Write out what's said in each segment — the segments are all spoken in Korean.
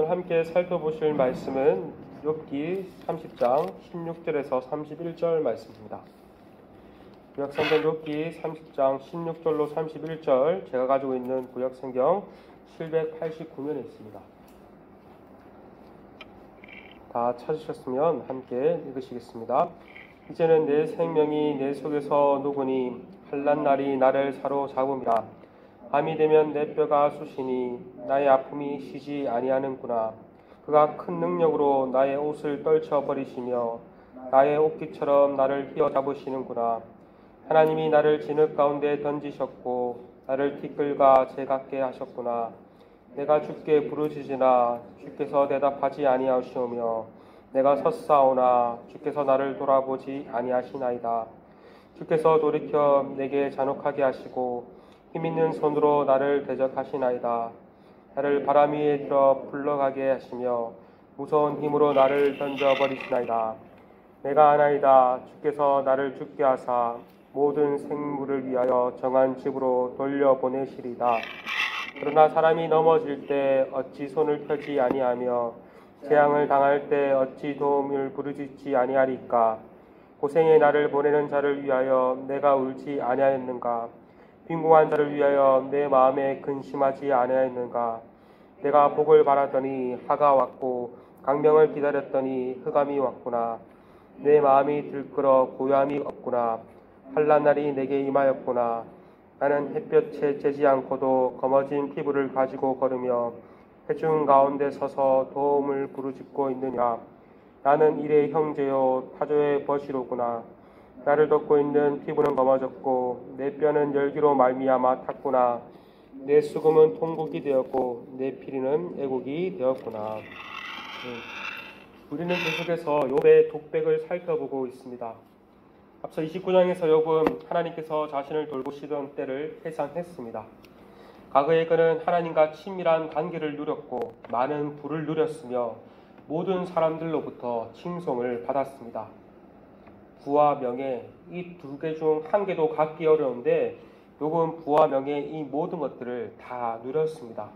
오늘 함께 살펴보실 말씀은 욥기 30장 16절에서 31절 말씀입니다. 구약성경 욥기 30장 16절로 31절, 제가 가지고 있는 구약성경 789면에 있습니다. 다 찾으셨으면 함께 읽으시겠습니다. 이제는 내 생명이 내 속에서 녹으니 환난날이 나를 사로잡음이라. 밤이 되면 내 뼈가 쑤시니 나의 아픔이 쉬지 아니하는구나. 그가 큰 능력으로 나의 옷을 떨쳐버리시며 나의 옷깃처럼 나를 휘어잡으시는구나. 하나님이 나를 진흙 가운데 던지셨고 나를 티끌과 재같게 하셨구나. 내가 주께 부르짖으나 주께서 대답하지 아니하시오며 내가 섰사오나 주께서 나를 돌아보지 아니하시나이다. 주께서 돌이켜 내게 잔혹하게 하시고 힘있는 손으로 나를 대적하시나이다. 나를 바람 위에 들어 굴러가게 하시며 무서운 힘으로 나를 던져버리시나이다. 내가 아나이다. 주께서 나를 죽게 하사 모든 생물을 위하여 정한 집으로 돌려보내시리다. 그러나 사람이 넘어질 때 어찌 손을 펴지 아니하며 재앙을 당할 때 어찌 도움을 부르짖지 아니하리까. 고생에 나를 보내는 자를 위하여 내가 울지 아니하였는가. 빈궁한 자를 위하여 내 마음에 근심하지 아니하였는가. 내가 복을 바라더니 화가 왔고 강명을 기다렸더니 흑암이 왔구나. 내 마음이 들끓어 고요함이 없구나. 환난날이 내게 임하였구나. 나는 햇볕에 쬐지 않고도 검어진 피부를 가지고 걸으며 해중 가운데 서서 도움을 부르짖고 있느냐. 나는 일의 형제요 타조의 벗이로구나. 나를 덮고 있는 피부는 검어졌고 내 뼈는 열기로 말미암아 탔구나. 내 수금은 통곡이 되었고 내 피리는 애곡이 되었구나. 우리는 계속해서 욥의 독백을 살펴보고 있습니다. 앞서 29장에서 욥은 하나님께서 자신을 돌보시던 때를 회상했습니다. 과거에 그는 하나님과 친밀한 관계를 누렸고 많은 부를 누렸으며 모든 사람들로부터 칭송을 받았습니다. 부와 명예, 이 두 개 중 한 개도 갖기 어려운데 욥은 부와 명예 이 모든 것들을 다 누렸습니다.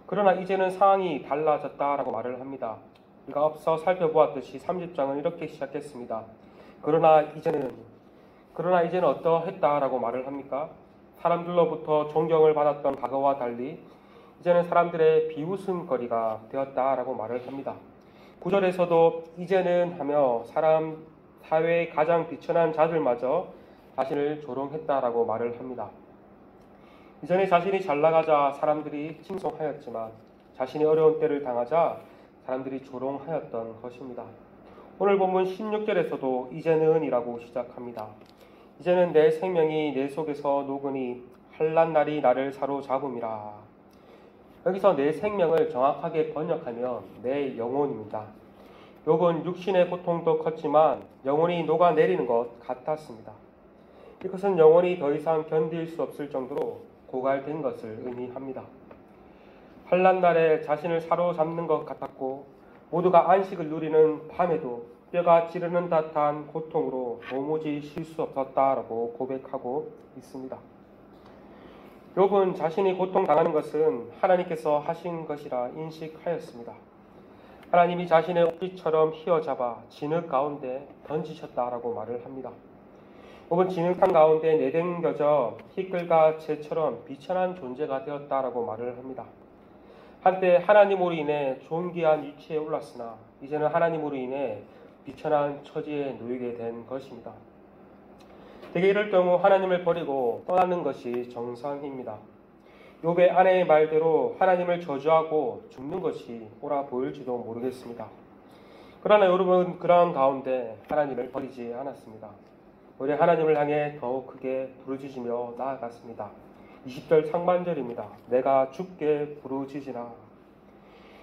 그러나 이제는 상황이 달라졌다라고 말을 합니다. 우리가 앞서 살펴보았듯이 30장은 이렇게 시작했습니다. 그러나 이제는 어떠했다라고 말을 합니까? 사람들로부터 존경을 받았던 과거와 달리 이제는 사람들의 비웃음거리가 되었다라고 말을 합니다. 9절에서도 이제는 하며 사회의 가장 비천한 자들마저 자신을 조롱했다라고 말을 합니다. 이전에 자신이 잘 나가자 사람들이 칭송하였지만 자신이 어려운 때를 당하자 사람들이 조롱하였던 것입니다. 오늘 본문 16절에서도 이제는이라고 시작합니다. 이제는 내 생명이 내 속에서 녹으니 환난날이 나를 사로잡음이라. 여기서 내 생명을 정확하게 번역하면 내 영혼입니다. 욥은 육신의 고통도 컸지만 영혼이 녹아내리는 것 같았습니다. 이것은 영혼이 더 이상 견딜 수 없을 정도로 고갈된 것을 의미합니다. 환난날에 자신을 사로잡는 것 같았고 모두가 안식을 누리는 밤에도 뼈가 찌르는 듯한 고통으로 도무지 쉴 수 없었다라고 고백하고 있습니다. 욥은 자신이 고통당하는 것은 하나님께서 하신 것이라 인식하였습니다. 하나님이 자신의 옷깃처럼 휘어잡아 진흙 가운데 던지셨다라고 말을 합니다. 욥은 진흙탕 가운데 내댕겨져 티끌과 재처럼 비천한 존재가 되었다라고 말을 합니다. 한때 하나님으로 인해 존귀한 위치에 올랐으나 이제는 하나님으로 인해 비천한 처지에 놓이게 된 것입니다. 대개 이럴 경우 하나님을 버리고 떠나는 것이 정상입니다. 욥의 아내의 말대로 하나님을 저주하고 죽는 것이 옳아 보일지도 모르겠습니다. 그러나 여러분, 그러한 가운데 하나님을 버리지 않았습니다. 오히려 하나님을 향해 더욱 크게 부르짖으며 나아갔습니다. 20절 상반절입니다. 내가 주께 부르짖으나.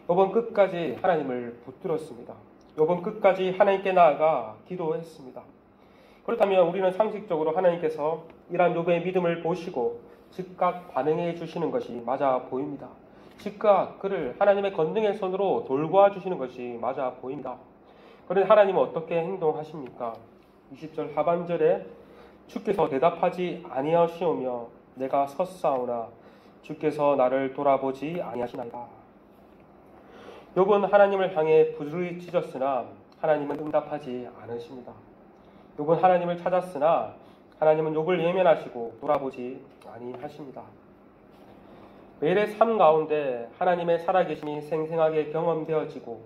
욥은 끝까지 하나님을 붙들었습니다. 욥은 끝까지 하나님께 나아가 기도했습니다. 그렇다면 우리는 상식적으로 하나님께서 이러한 욥의 믿음을 보시고 즉각 반응해 주시는 것이 맞아 보입니다. 즉각 그를 하나님의 권능의 손으로 돌보아 주시는 것이 맞아 보입니다. 그런데 하나님은 어떻게 행동하십니까? 20절 하반절에 주께서 대답하지 아니하시오며 내가 섰사오나 주께서 나를 돌아보지 아니하시나이다. 욥은 하나님을 향해 부르짖었으나 하나님은 응답하지 않으십니다. 욥은 하나님을 찾았으나 하나님은 욥을 예면하시고 돌아보지 아니하십니다. 매일의 삶 가운데 하나님의 살아계심이 생생하게 경험되어지고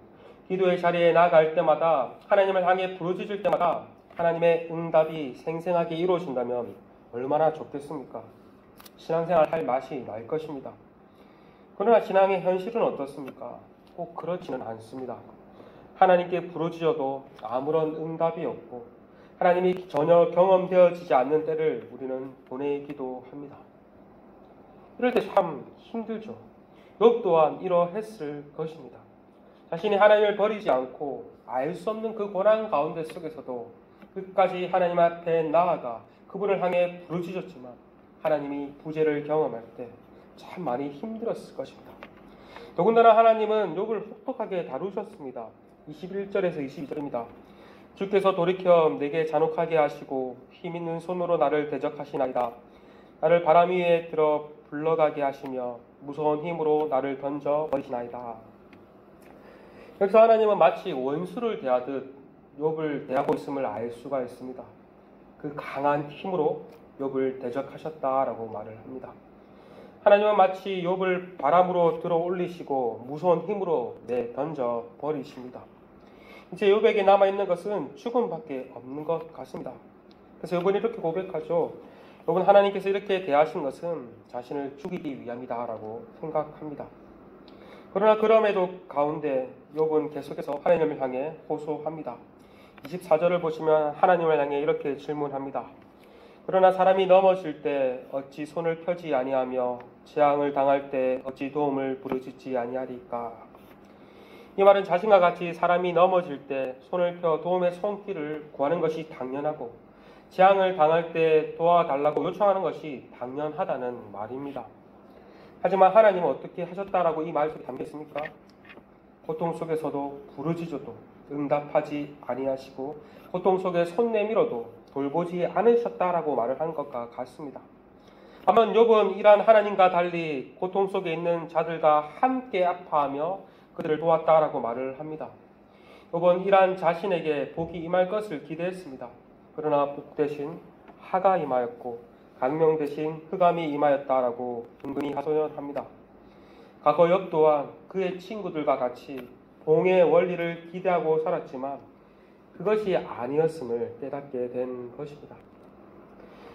기도의 자리에 나아갈 때마다 하나님을 향해 부르짖을 때마다 하나님의 응답이 생생하게 이루어진다면 얼마나 좋겠습니까? 신앙생활 할 맛이 날 것입니다. 그러나 신앙의 현실은 어떻습니까? 꼭 그렇지는 않습니다. 하나님께 부르짖어도 아무런 응답이 없고 하나님이 전혀 경험되어지지 않는 때를 우리는 보내기도 합니다. 이럴 때 참 힘들죠. 욥 또한 이러했을 것입니다. 자신이 하나님을 버리지 않고 알 수 없는 그 고난 가운데 속에서도 끝까지 하나님 앞에 나아가 그분을 향해 부르짖었지만 하나님이 부재를 경험할 때 참 많이 힘들었을 것입니다. 더군다나 하나님은 욥을 혹독하게 다루셨습니다. 21절에서 22절입니다. 주께서 돌이켜 내게 잔혹하게 하시고 힘있는 손으로 나를 대적하시나이다. 나를 바람 위에 들어 불러가게 하시며 무서운 힘으로 나를 던져 버리시나이다. 여기서 하나님은 마치 원수를 대하듯 욥을 대하고 있음을 알 수가 있습니다. 그 강한 힘으로 욥을 대적하셨다라고 말을 합니다. 하나님은 마치 욥을 바람으로 들어 올리시고 무서운 힘으로 던져 버리십니다. 이제 욥에게 남아있는 것은 죽음밖에 없는 것 같습니다. 그래서 욥은 이렇게 고백하죠. 욥은 하나님께서 이렇게 대하신 것은 자신을 죽이기 위함이다라고 생각합니다. 그러나 그럼에도 가운데 욥은 계속해서 하나님을 향해 호소합니다. 24절을 보시면 하나님을 향해 이렇게 질문합니다. 그러나 사람이 넘어질 때 어찌 손을 펴지 아니하며 재앙을 당할 때 어찌 도움을 부르짖지 아니하리까. 이 말은 자신과 같이 사람이 넘어질 때 손을 펴 도움의 손길을 구하는 것이 당연하고 재앙을 당할 때 도와달라고 요청하는 것이 당연하다는 말입니다. 하지만 하나님은 어떻게 하셨다라고 이 말 속에 담겨 있습니까? 고통 속에서도 부르짖어도 응답하지 아니하시고 고통 속에 손 내밀어도 돌보지 않으셨다라고 말을 한 것과 같습니다. 반면 욥은 이러한 하나님과 달리 고통 속에 있는 자들과 함께 아파하며 그들을 도왔다라고 말을 합니다. 욥은 이러한 자신에게 복이 임할 것을 기대했습니다. 그러나 복 대신 하가 임하였고 강명 대신 흑암이 임하였다라고 은근히 하소연합니다. 과거 욥 또한 그의 친구들과 같이 봉의 원리를 기대하고 살았지만 그것이 아니었음을 깨닫게 된 것입니다.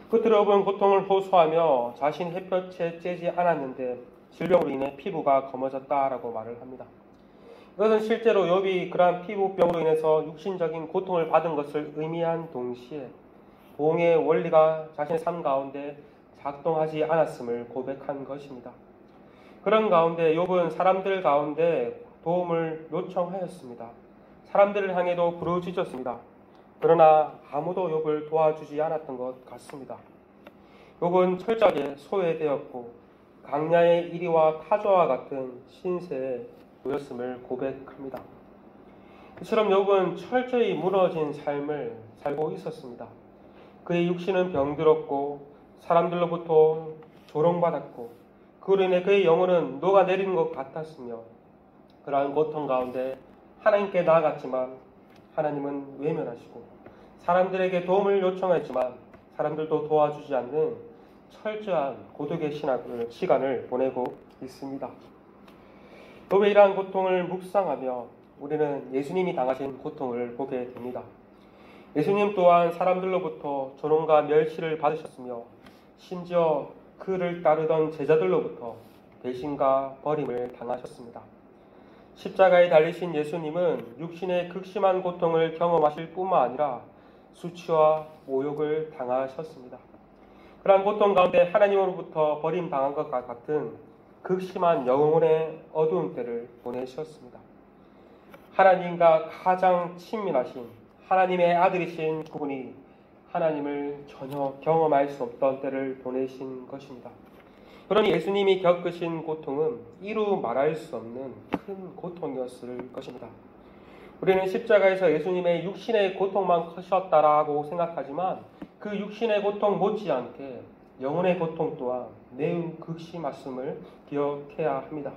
끝으로 욥은 고통을 호소하며 자신 햇볕에 쬐지 않았는데 질병으로 인해 피부가 검어졌다라고 말을 합니다. 이것은 실제로 욥이 그러한 피부병으로 인해서 육신적인 고통을 받은 것을 의미한 동시에 봉의 원리가 자신의 삶 가운데 작동하지 않았음을 고백한 것입니다. 그런 가운데 욥은 사람들 가운데 도움을 요청하였습니다. 사람들을 향해도 부르짖었습니다. 그러나 아무도 욥을 도와주지 않았던 것 같습니다. 욥은 철저하게 소외되었고 강야의 이리와 타조와 같은 신세에 놓였음을 고백합니다. 이처럼 욥은 철저히 무너진 삶을 살고 있었습니다. 그의 육신은 병들었고 사람들로부터 조롱받았고 그로 인해 그의 영혼은 녹아내리는 것 같았으며 그러한 고통 가운데 하나님께 나아갔지만 하나님은 외면하시고 사람들에게 도움을 요청했지만 사람들도 도와주지 않는 철저한 고독의 시간을 보내고 있습니다. 욥의 이러한 고통을 묵상하며 우리는 예수님이 당하신 고통을 보게 됩니다. 예수님 또한 사람들로부터 조롱과 멸시를 받으셨으며 심지어 그를 따르던 제자들로부터 배신과 버림을 당하셨습니다. 십자가에 달리신 예수님은 육신의 극심한 고통을 경험하실 뿐만 아니라 수치와 모욕을 당하셨습니다. 그러한 고통 가운데 하나님으로부터 버림당한 것과 같은 극심한 영혼의 어두운 때를 보내셨습니다. 하나님과 가장 친밀하신 하나님의 아들이신 그분이 하나님을 전혀 경험할 수 없던 때를 보내신 것입니다. 그러니 예수님이 겪으신 고통은 이루 말할 수 없는 큰 고통이었을 것입니다. 우리는 십자가에서 예수님의 육신의 고통만 크셨다라고 생각하지만 그 육신의 고통 못지않게 영혼의 고통 또한 매우 극심했음을 기억해야 합니다.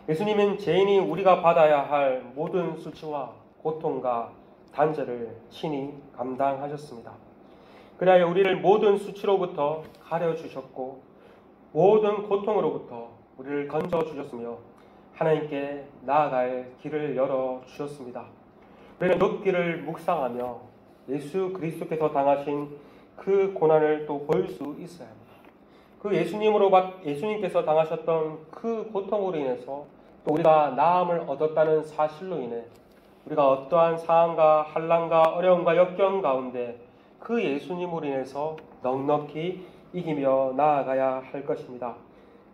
예수님은 죄인이 우리가 받아야 할 모든 수치와 고통과 단죄를 친히 감당하셨습니다. 그리하여 우리를 모든 수치로부터 가려주셨고 모든 고통으로부터 우리를 건져주셨으며 하나님께 나아갈 길을 열어주셨습니다. 우리는 욥기를 묵상하며 예수 그리스도께서 당하신 그 고난을 또 볼 수 있어야 합니다. 그 예수님께서 당하셨던 그 고통으로 인해서 또 우리가 나음을 얻었다는 사실로 인해 우리가 어떠한 상황과 환난과 어려움과 역경 가운데 그 예수님으로 인해서 넉넉히 이기며 나아가야 할 것입니다.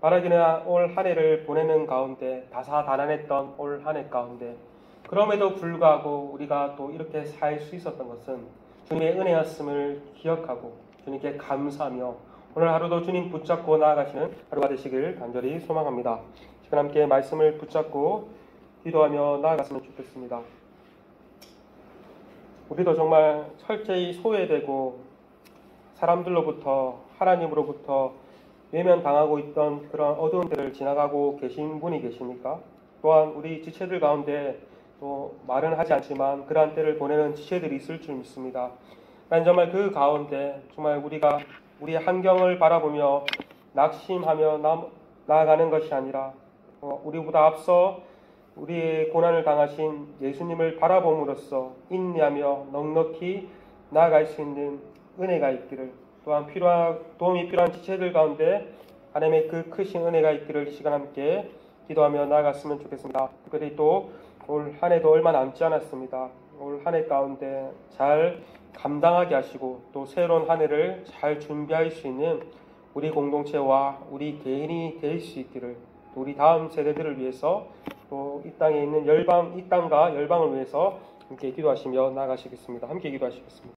바라기는 올 한 해를 보내는 가운데 다사다난했던 올 한 해 가운데 그럼에도 불구하고 우리가 또 이렇게 살 수 있었던 것은 주님의 은혜였음을 기억하고 주님께 감사하며 오늘 하루도 주님 붙잡고 나아가시는 하루가 되시길 간절히 소망합니다. 지금 함께 말씀을 붙잡고 기도하며 나아갔으면 좋겠습니다. 우리도 정말 철저히 소외되고 사람들로부터 하나님으로부터 외면당하고 있던 그런 어두운 때를 지나가고 계신 분이 계십니까? 또한 우리 지체들 가운데 또 말은 하지 않지만 그러한 때를 보내는 지체들이 있을 줄 믿습니다. 난 정말 그 가운데 정말 우리가 우리의 환경을 바라보며 낙심하며 나아가는 것이 아니라 우리보다 앞서 우리의 고난을 당하신 예수님을 바라봄으로써 인내하며 넉넉히 나아갈 수 있는 은혜가 있기를, 또한 도움이 필요한 지체들 가운데 하나님의 그 크신 은혜가 있기를 이 시간 함께 기도하며 나아갔으면 좋겠습니다. 특별히 또 올 한 해도 얼마 남지 않았습니다. 올 한 해 가운데 잘 감당하게 하시고 또 새로운 한 해를 잘 준비할 수 있는 우리 공동체와 우리 개인이 될 수 있기를, 또 우리 다음 세대들을 위해서 또 이 땅에 있는 이 땅과 열방을 위해서 함께 기도하시며 나아가시겠습니다. 함께 기도하시겠습니다.